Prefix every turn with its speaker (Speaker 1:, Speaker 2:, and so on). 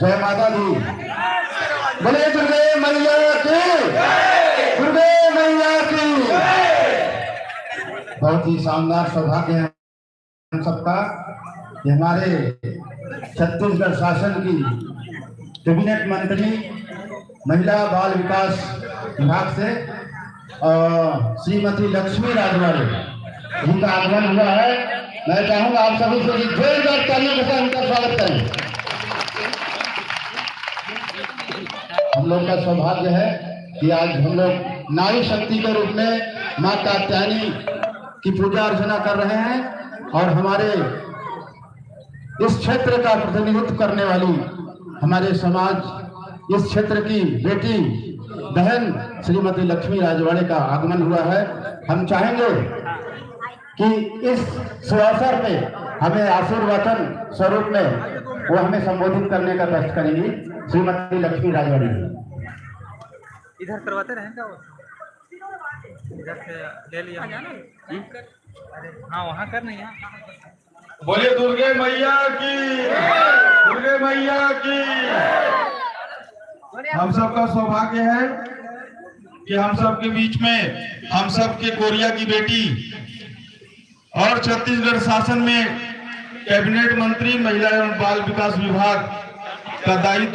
Speaker 1: जय माता दी। बोले दुर्गे मैया की, दुर्गे मैया की। बहुत ही शानदार सौभाग्य है हम सबका कि हमारे छत्तीसगढ़ शासन की कैबिनेट मंत्री महिला बाल विकास विभाग से श्रीमती लक्ष्मी राजवाड़े जिनका आगमन हुआ है। मैं चाहूंगा आप सभी से जोरदार तालियों के साथ उनका स्वागत करें। हम लोग का सौभाग्य है कि आज हम लोग नारी शक्ति के रूप में मां कात्यायनी की पूजा अर्चना कर रहे हैं और हमारे इस क्षेत्र का प्रतिनिधित्व करने वाली हमारे समाज इस क्षेत्र की बेटी बहन श्रीमती लक्ष्मी राजवाड़े का आगमन हुआ है। हम चाहेंगे कि इस सुअवसर पे हमें आशीर्वादन स्वरूप में वो हमें संबोधित करने का कष्ट करेंगी। श्रीमती लक्ष्मी राजवाड़े
Speaker 2: इधर करवाते रहेंगे वो इधर से ले लिया। अरे हाँ वहाँ कर नहीं है।
Speaker 3: बोले दुर्गे मैया की, दुर्गे मैया की। हम सबका सौभाग्य है कि हम सबके बीच में हम सबके कोरिया की बेटी और छत्तीसगढ़ शासन में कैबिनेट मंत्री महिला एवं बाल विकास विभाग का दायित्व